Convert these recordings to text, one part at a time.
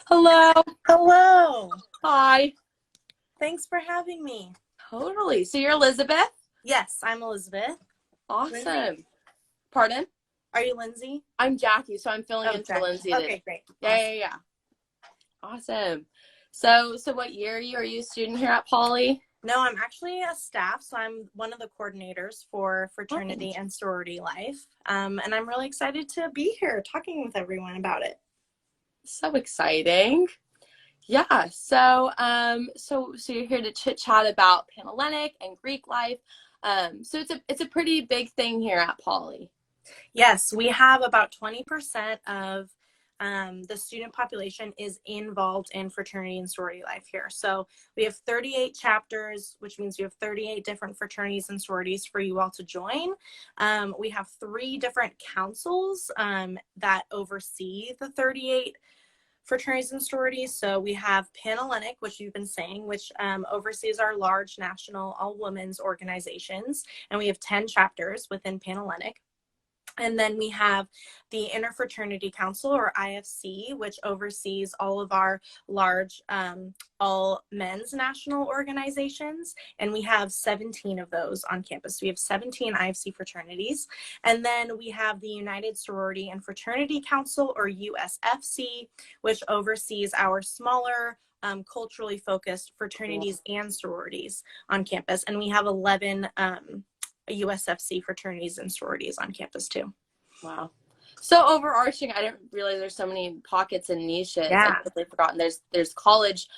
Hello. Hello. Hi. Thanks for having me. Totally. So you're Elizabeth? Yes, I'm Elizabeth. Lindsay? Awesome. Pardon? Are you Lindsay? I'm Jackie, so I'm filling Oh, in for Jackie. Lindsay today. Okay, great. Yeah, Awesome. yeah, yeah. Awesome. So what year are you? Are you a student here at Poly? No, I'm actually a staff, so I'm one of the coordinators for Oh, fraternity and sorority life. And I'm really excited to be here talking with everyone about it. so exciting. Yeah. So you're here to chit chat about Panhellenic and Greek life. So it's a pretty big thing here at Poly. Yes, we have about 20% of the student population is involved in fraternity and sorority life here. So we have 38 chapters, which means we have 38 different fraternities and sororities for you all to join. We have 3 different councils that oversee the 38 fraternities and sororities. So we have Panhellenic, which you've been saying, which oversees our large national all women's organizations. And we have 10 chapters within Panhellenic. And then we have the Interfraternity Council, or IFC, which oversees all of our large all men's national organizations. And we have 17 of those on campus. We have 17 IFC fraternities. And then we have the United Sorority and Fraternity Council, or USFC, which oversees our smaller culturally focused fraternities and sororities on campus. And we have 11 USFC fraternities and sororities on campus too. Wow. So overarching, I didn't realize there's so many pockets and niches. I Yeah. totally forgotten. There's college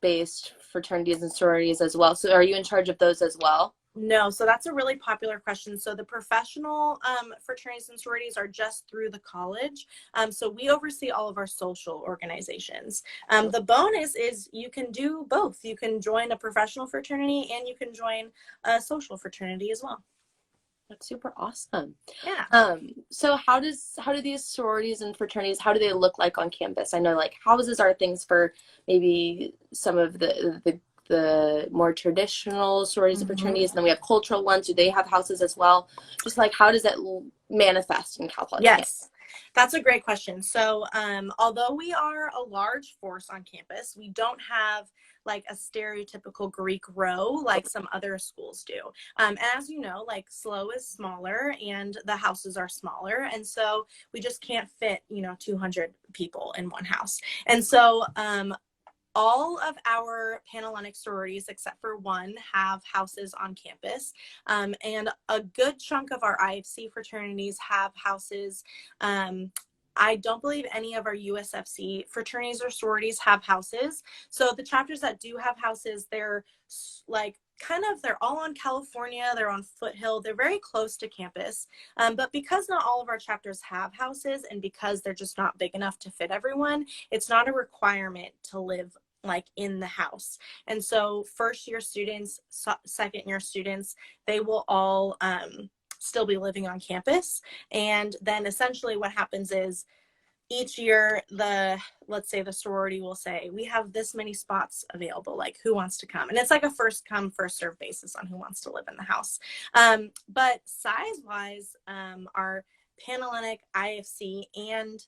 based fraternities and sororities as well. So are you in charge of those as well? No, so that's a really popular question. So the professional fraternities and sororities are just through the college. So we oversee all of our social organizations. The bonus is you can do both. You can join a professional fraternity and you can join a social fraternity as well. That's super awesome. Yeah. So how do these sororities and fraternities, how do they look like on campus? I know like houses are things for maybe some of the more traditional sororities and fraternities, and then we have cultural ones. Do they have houses as well? Just like how does it manifest in Cal Poly campus? Yes, that's a great question. So, although we are a large force on campus, we don't have like a stereotypical Greek row like some other schools do. And as you know, like SLO is smaller and the houses are smaller. And so we just can't fit, 200 people in one house. And so, all of our Panhellenic sororities, except for one, have houses on campus. And a good chunk of our IFC fraternities have houses. I don't believe any of our USFC fraternities or sororities have houses. So the chapters that do have houses, they're like they're all on California, they're on Foothill, they're very close to campus. But because not all of our chapters have houses and because they're just not big enough to fit everyone, it's not a requirement to live like in the house. And so first year students, second year students, they will all still be living on campus. And then essentially what happens is each year let's say the sorority will say we have this many spots available, like who wants to come, and it's like a first come first serve basis on who wants to live in the house. But size wise, our Panhellenic, IFC, and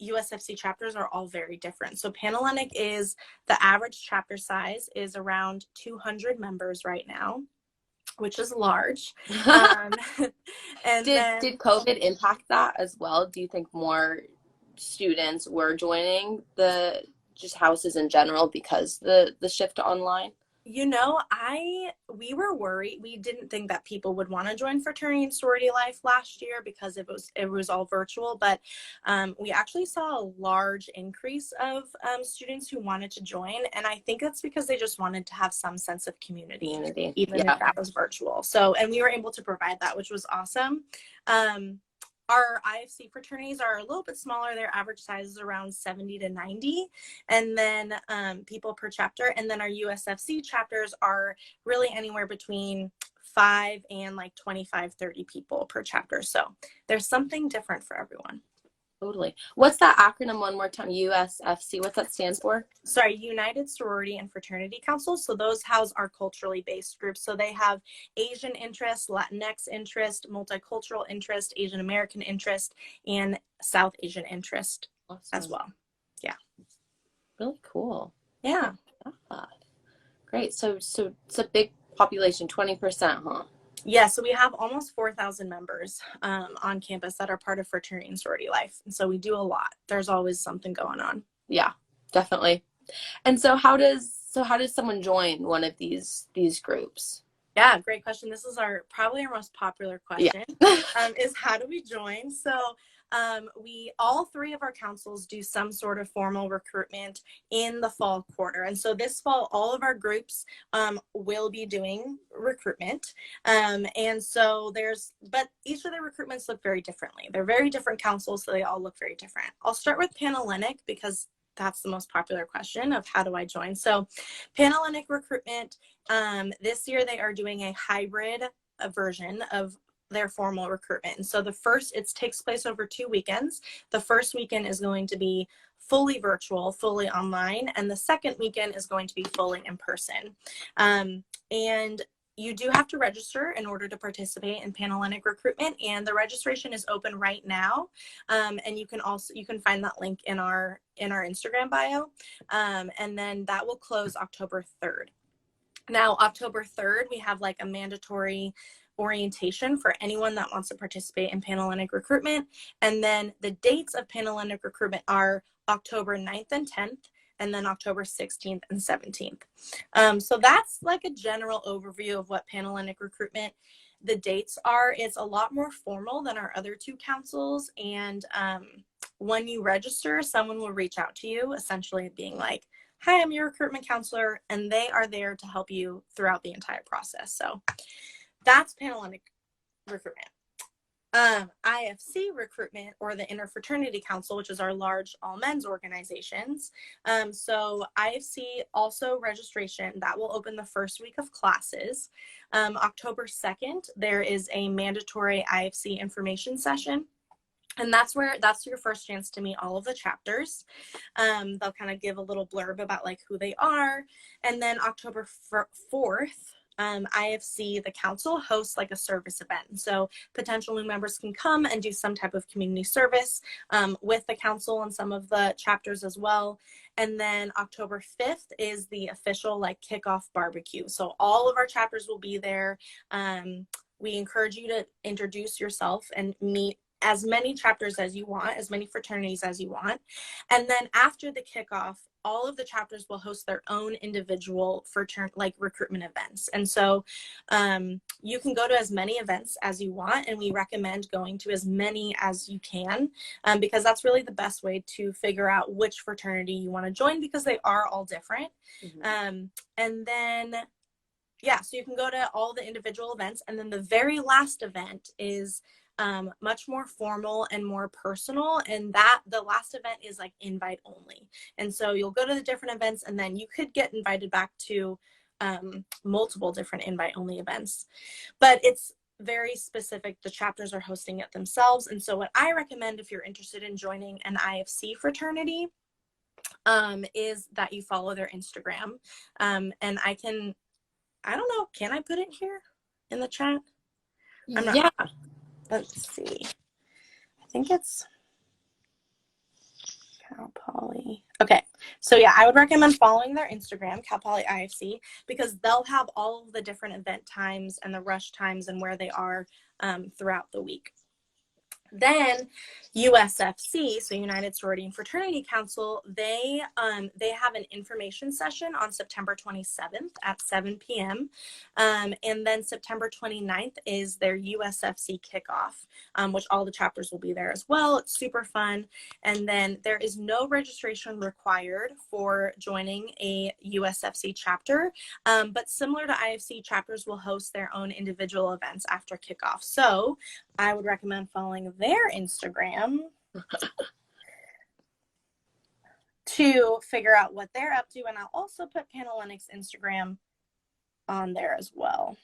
USFC chapters are all very different. So Panhellenic is the average chapter size is around 200 members right now, which is large. And Did COVID impact that as well? Do you think more students were joining the just houses in general because the shift to online? We were worried. We didn't think that people would want to join fraternity and sorority life last year because it was all virtual. But we actually saw a large increase of students who wanted to join, and I think that's because they just wanted to have some sense of community, even if that was virtual. So, and we were able to provide that, which was awesome. Our IFC fraternities are a little bit smaller. Their average size is around 70 to 90, and then people per chapter. And then our USFC chapters are really anywhere between 5 and like 25, 30 people per chapter. So there's something different for everyone. Totally. What's that acronym one more time? USFC. What's that stand for? Sorry, United Sorority and Fraternity Council. So those house our culturally based groups. So they have Asian interest, Latinx interest, multicultural interest, Asian American interest, and South Asian interest as well. Yeah. Really cool. Yeah. Ah, great. So it's a big population, 20%, huh? Yeah, so we have almost 4,000 members on campus that are part of fraternity and sorority life. And so we do a lot. There's always something going on. Yeah, definitely. And so how does someone join one of these groups? Yeah, great question. This is probably our most popular Yeah. question, is how do we join? So we all three of our councils do some sort of formal recruitment in the fall quarter. And so this fall, all of our groups will be doing recruitment. And so but each of the recruitments look very differently. They're very different councils, so they all look very different. I'll start with Panhellenic because that's the most popular question of how do I join. So Panhellenic recruitment, this year they are doing a hybrid version of their formal recruitment. And so it takes place over 2 weekends. The first weekend is going to be fully virtual, fully online, and the second weekend is going to be fully in person. And you do have to register in order to participate in Panhellenic recruitment, and the registration is open right now. And you can find that link in our Instagram bio. And then that will close October 3rd. Now, October 3rd, we have like a mandatory orientation for anyone that wants to participate in Panhellenic recruitment. And then the dates of Panhellenic recruitment are October 9th and 10th, and then October 16th and 17th. So that's like a general overview of what Panhellenic recruitment, the dates are. It's a lot more formal than our other two councils. And when you register, someone will reach out to you, essentially being like, hi, I'm your recruitment counselor, and they are there to help you throughout the entire process. So that's Panhellenic recruitment. IFC recruitment, or the Interfraternity Council, which is our large all men's organizations. So IFC also registration, that will open the first week of classes. October 2nd, there is a mandatory IFC information session. And that's your first chance to meet all of the chapters. They'll kind of give a little blurb about like who they are. And then October 4th, IFC, the council, hosts like a service event. So potential new members can come and do some type of community service with the council and some of the chapters as well. And then October 5th is the official like kickoff barbecue. So all of our chapters will be there. We encourage you to introduce yourself and meet as many chapters as you want, as many fraternities as you want. And then after the kickoff, all of the chapters will host their own individual recruitment events. And so you can go to as many events as you want, and we recommend going to as many as you can, because that's really the best way to figure out which fraternity you want to join, because they are all different. Mm-hmm. And then, yeah, so you can go to all the individual events. And then the very last event is much more formal and more personal, and that the last event is like invite only. And so you'll go to the different events, and then you could get invited back to multiple different invite only events, but it's very specific. The chapters are hosting it themselves. And so what I recommend if you're interested in joining an IFC fraternity is that you follow their Instagram. And I don't know, can I put it here in the chat? I'm not. Yeah. Let's see. I think it's Cal Poly. Okay. So yeah, I would recommend following their Instagram, Cal Poly IFC, because they'll have all of the different event times and the rush times and where they are throughout the week. Then USFC, so United Sorority and Fraternity Council, they have an information session on September 27th at 7 p.m. And then September 29th is their USFC kickoff, which all the chapters will be there as well. It's super fun. And then there is no registration required for joining a USFC chapter, but similar to IFC, chapters will host their own individual events after kickoff. So I would recommend following their Instagram to figure out what they're up to. And I'll also put Panhellenic's Instagram on there as well,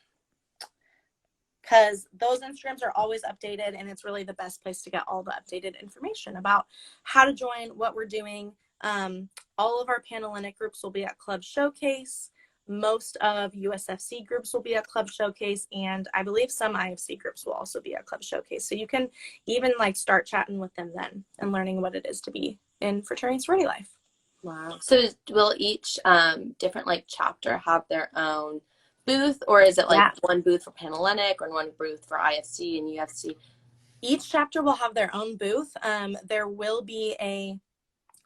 because those Instagrams are always updated, and it's really the best place to get all the updated information about how to join, what we're doing. All of our Panhellenic groups will be at Club Showcase. Most of USFC groups will be at Club Showcase, and I believe some IFC groups will also be at Club Showcase. So you can even like start chatting with them then and learning what it is to be in fraternity and sorority life. Wow. So will each different like chapter have their own booth, or is it like Yeah. one booth for Panhellenic or one booth for IFC and UFC? Each chapter will have their own booth. There will be a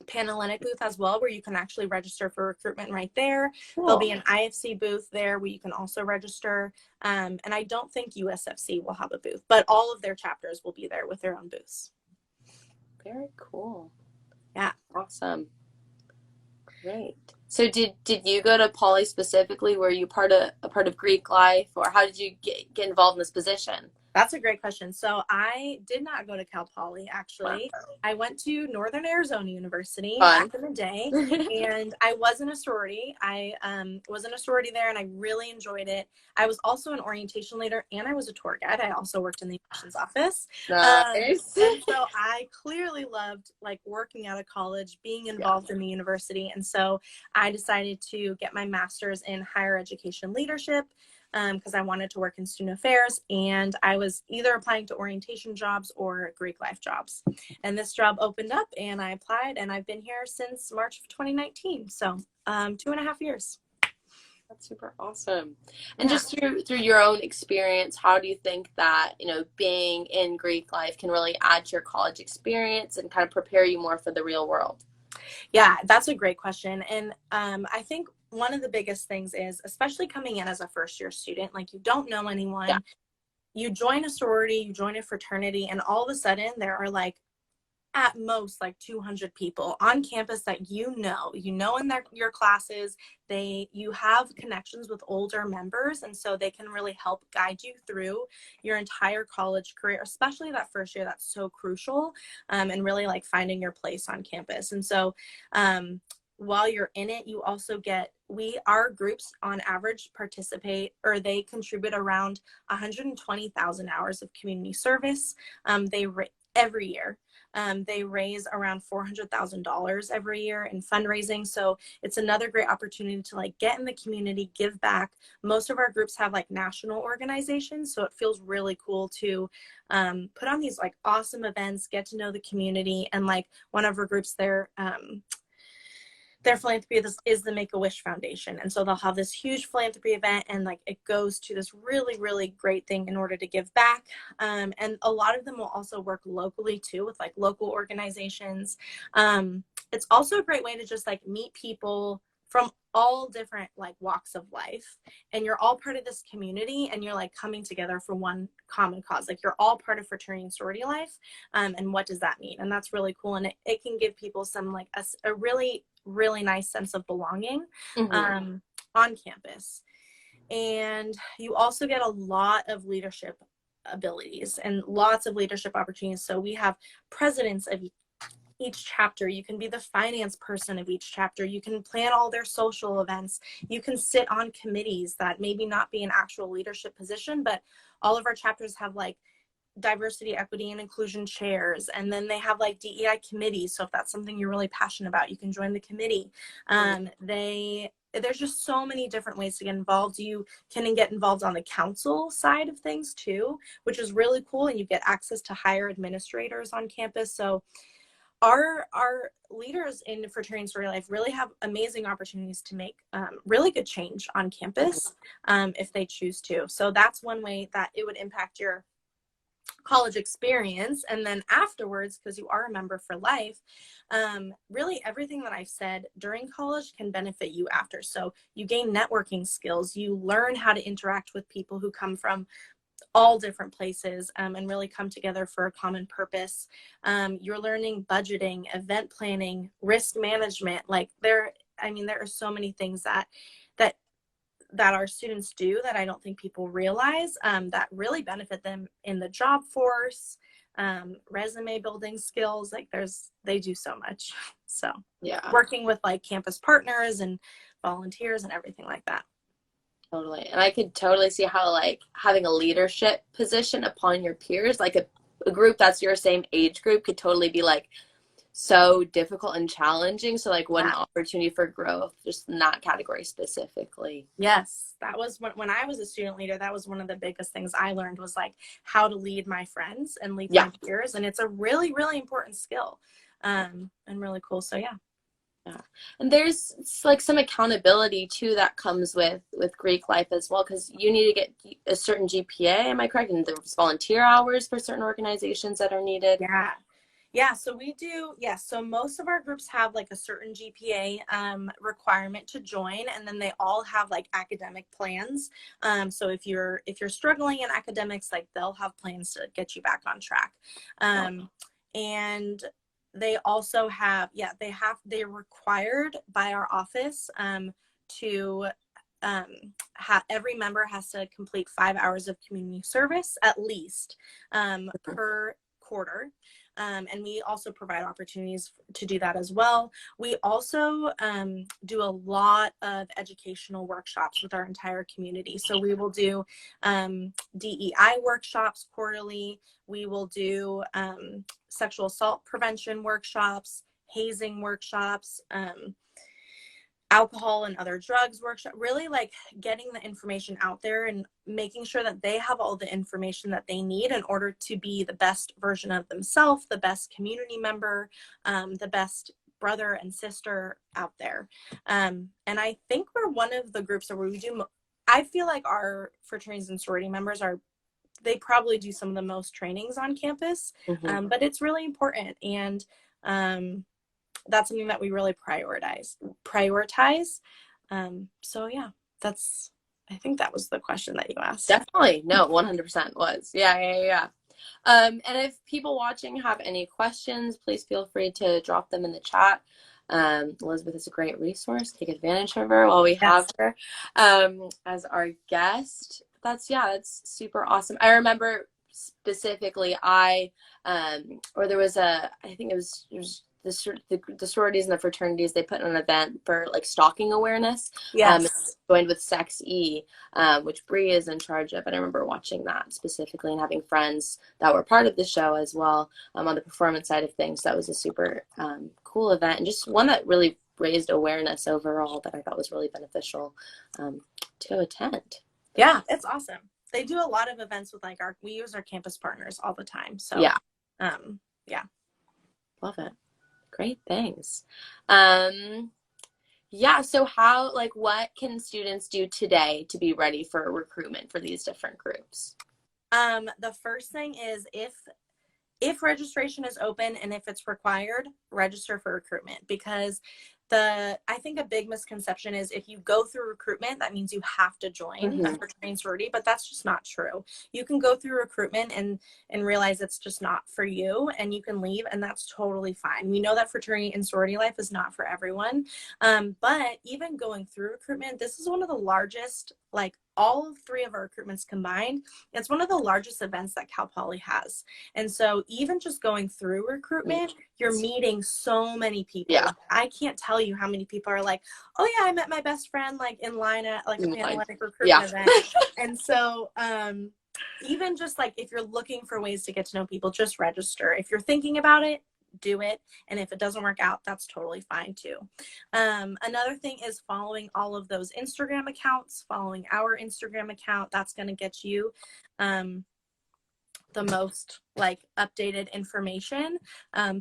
Panhellenic booth as well, where you can actually register for recruitment right there. There'll be Cool. an IFC booth there where you can also register. And I don't think USFC will have a booth, but all of their chapters will be there with their own booths. Very cool. Yeah. Awesome. Great. So did you go to Poly specifically? Were you part of a part of Greek life, or how did you get involved in this position? That's a great question. So I did not go to Cal Poly, Wow. actually. I went to Northern Arizona University Fun. back in the day, and I was in a sorority. I was in a sorority there, and I really enjoyed it. I was also an orientation leader, and I was a tour guide. I also worked in the admissions office. Nice. And so I clearly loved like working out of college, being Yeah. involved in the university. And so I decided to get my master's in higher education leadership because I wanted to work in student affairs, and I was either applying to orientation jobs or Greek life jobs. And this job opened up, and I applied, and I've been here since March of 2019. So 2.5 years. That's super awesome. And Yeah. just through your own experience, how do you think that, being in Greek life can really add to your college experience and kind of prepare you more for the real world? Yeah, that's a great question. And I think one of the biggest things is, especially coming in as a first year student, like you don't know Yeah. anyone, you join a sorority, you join a fraternity, and all of a sudden there are like at most like 200 people on campus that in your classes. You have connections with older members, and so they can really help guide you through your entire college career, especially that first year. That's so crucial, and really like finding your place on campus. And so while you're in it, you also get our groups on average participate, or they contribute around 120,000 hours of community service. Every year. They raise around $400,000 every year in fundraising. So it's another great opportunity to like get in the community, give back. Most of our groups have like national organizations. So it feels really cool to put on these like awesome events, get to know the community. And like one of our groups, their philanthropy is the Make-A-Wish Foundation. And so they'll have this huge philanthropy event, and like it goes to this really, really great thing in order to give back. And a lot of them will also work locally too, with like local organizations. It's also a great way to just like meet people from all different like walks of life, and you're all part of this community, and you're like coming together for one common cause. Like you're all part of fraternity and sorority life. And what does that mean? And that's really cool. And it can give people some like a really, really nice sense of belonging Mm-hmm. on campus. And you also get a lot of leadership abilities and lots of leadership opportunities. So we have presidents of each chapter. You can be the finance person of each chapter. You can plan all their social events. You can sit on committees that maybe not be an actual leadership position, but all of our chapters have like diversity, equity, and inclusion chairs. And then they have like DEI committees. So if that's something you're really passionate about, you can join the committee. There's just so many different ways to get involved. You can get involved on the council side of things too, which is really cool. And you get access to higher administrators on campus. So our leaders in fraternity and sorority life really have amazing opportunities to make really good change on campus if they choose to. So that's one way that it would impact your college experience. And then afterwards, because you are a member for life, really everything that I've said during college can benefit you after. So you gain networking skills, you learn how to interact with people who come from all different places and really come together for a common purpose. You're learning budgeting, event planning, risk management. Like there are so many things that our students do that I don't think people realize that really benefit them in the job force, resume building skills. Like they do so much. So Yeah, working with like campus partners and volunteers and everything like that. totally. And I could totally see how like having a leadership position upon your peers, like a group that's your same age group could totally be like so difficult and challenging. So like what an Yeah. opportunity for growth, just in that category specifically. Yes, that was when I was a student leader. That was one of the biggest things I learned, was like how to lead my friends and lead Yeah. my peers. And it's a really, really important skill and really cool. So yeah. Yeah. And there's like some accountability too that comes with Greek life as well, because you need to get a certain GPA, am I correct? And there's volunteer hours for certain organizations that are needed. Yeah. Yeah, so we do, yes. So most of our groups have like a certain GPA requirement to join, and then they all have like academic plans. So if you're struggling in academics, like they'll have plans to get you back on track. Um, and they also have, yeah, they're required by our office to every member has to complete 5 hours of community service at least per quarter. And we also provide opportunities to do that as well. We also do a lot of educational workshops with our entire community. So we will do DEI workshops quarterly. We will do sexual assault prevention workshops, hazing workshops, alcohol and other drugs workshop, really like getting the information out there and making sure that they have all the information that they need in order to be the best version of themselves, the best community member, the best brother and sister out there. And I think we're one of the groups where we do, I feel like our fraternities and sorority members are, they probably do some of the most trainings on campus, Mm-hmm. but it's really important. And that's something that we really prioritize. So yeah, that's, I think that was the question that you asked. Definitely. No, 100% was. Yeah, yeah, yeah. And if people watching have any questions, please feel free to drop them in the chat. Elizabeth is a great resource. Take advantage of her while we have Yes. her as our guest. That's super awesome. I remember specifically, or there was I think it was the sororities and the fraternities, they put on an event for like stalking awareness. Yes. Joined with Sex E, which Bree is in charge of. And I remember watching that specifically and having friends that were part of the show as well, on the performance side of things. That was a super cool event, and just one that really raised awareness overall that I thought was really beneficial to attend. Yeah, it's awesome. They do a lot of events with like we use our campus partners all the time. So Yeah, yeah. love it. Great, thanks. Yeah, so what can students do today to be ready for recruitment for these different groups? The first thing is if registration is open and if it's required, register for recruitment, because I think a big misconception is if you go through recruitment, that means you have to join a fraternity and sorority, but that's just not true. You can go through recruitment and realize it's just not for you, and you can leave, and that's totally fine. We know that fraternity and sorority life is not for everyone, but even going through recruitment, this is one of the largest, like all three of our recruitments combined, it's one of the largest events that Cal Poly has. And so even just going through recruitment, you're meeting so many people. Yeah. I can't tell you how many people are like, oh yeah, I met my best friend like in line at like a Panhellenic recruitment event. And so even just like if you're looking for ways to get to know people, just register. If you're thinking about it, do it. And if it doesn't work out, that's totally fine too. Another thing is following all of those Instagram accounts, following our Instagram account. That's going to get you the most like updated information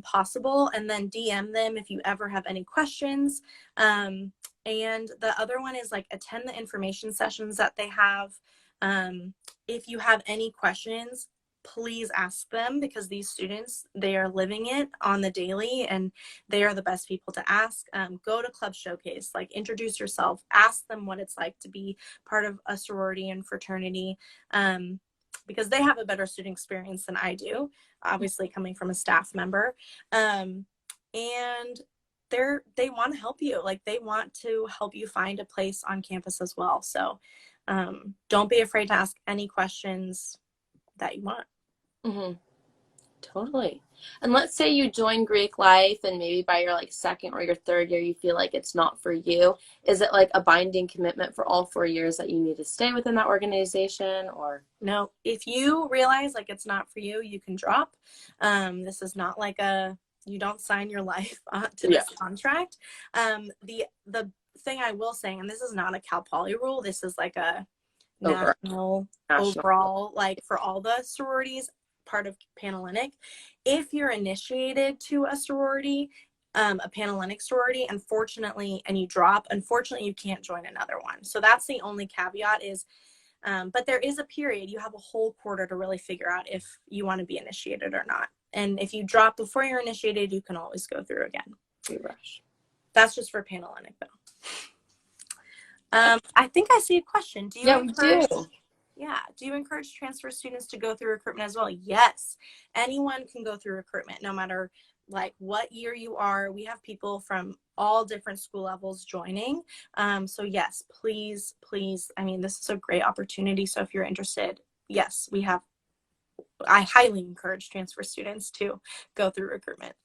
possible, and then DM them if you ever have any questions. And the other one is like attend the information sessions that they have. If you have any questions, please ask them, because these students, they are living it on the daily and they are the best people to ask. Go to Club Showcase, like introduce yourself, ask them what it's like to be part of a sorority and fraternity, because they have a better student experience than I do, obviously coming from a staff member. And they want to help you, like they want to help you find a place on campus as well. So don't be afraid to ask any questions that you want. Mm-hmm. Totally. And let's say you join Greek life and maybe by your like second or your third year you feel like it's not for you. Is it like a binding commitment for all 4 years that you need to stay within that organization? Or no, if you realize like it's not for you, you can drop. This is not like you don't sign your life to this contract. The thing I will say, and this is not a Cal Poly rule, this is like a national overall, like for all the sororities, part of Panhellenic. If you're initiated to a sorority, a Panhellenic sorority, unfortunately, and you drop, unfortunately, you can't join another one. So that's the only caveat is, but there is a period. You have a whole quarter to really figure out if you want to be initiated or not. And if you drop before you're initiated, you can always go through again. We rush. That's just for Panhellenic, though. I think I see a question. Do you encourage? We do. Yeah. Do you encourage transfer students to go through recruitment as well? Yes. Anyone can go through recruitment, no matter like what year you are. We have people from all different school levels joining. So yes, please, please. I mean, this is a great opportunity. So if you're interested, yes, I highly encourage transfer students to go through recruitment.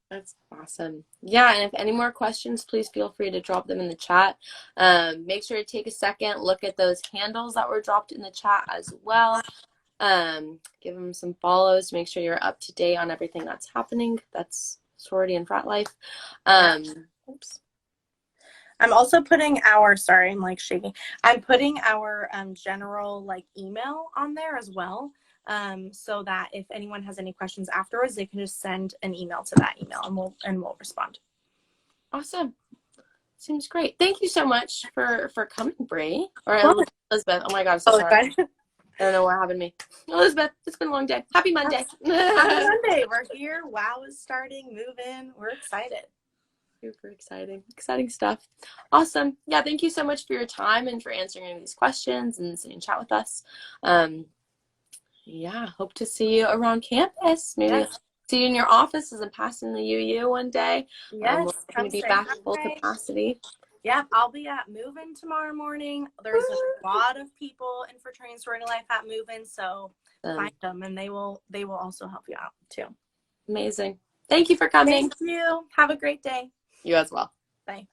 That's awesome. Yeah, and if any more questions, please feel free to drop them in the chat. Make sure to take a second, look at those handles that were dropped in the chat as well. Give them some follows to make sure you're up to date on everything that's happening. That's sorority and frat life. Oops. I'm also putting our, sorry, I'm like shaking. I'm putting our general like email on there as well. So that if anyone has any questions afterwards, they can just send an email to that email and we'll respond. Awesome. Seems great. Thank you so much for coming, Bree. Or Elizabeth. Oh my God, I'm so sorry. I don't know what happened to me. Elizabeth, it's been a long day. Happy Monday. Happy Monday. We're here. WOW is starting. Move in. We're excited. Super exciting. Exciting stuff. Awesome. Yeah, thank you so much for your time and for answering these questions and sitting and chat with us. Yeah, hope to see you around campus. Maybe see you in your offices and passing the UU one day. Yes, we're going to be back full capacity. Yeah, I'll be at Move-In tomorrow morning. There's a lot of people in fraternity sorority life at Move-In, so find them and they will also help you out too. Amazing. Thank you for coming. Thank you. Have a great day. You as well. Bye.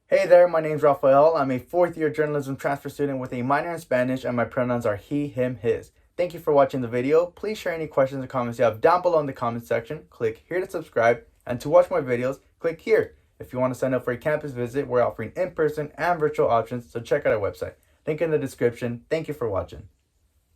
Hey there, my name's Rafael. I'm a fourth-year journalism transfer student with a minor in Spanish, and my pronouns are he, him, his. Thank you for watching the video. Please share any questions or comments you have down below in the comments section. Click here to subscribe, and to watch more videos, click here. If you want to sign up for a campus visit, we're offering in-person and virtual options, so check out our website. Link in the description. Thank you for watching.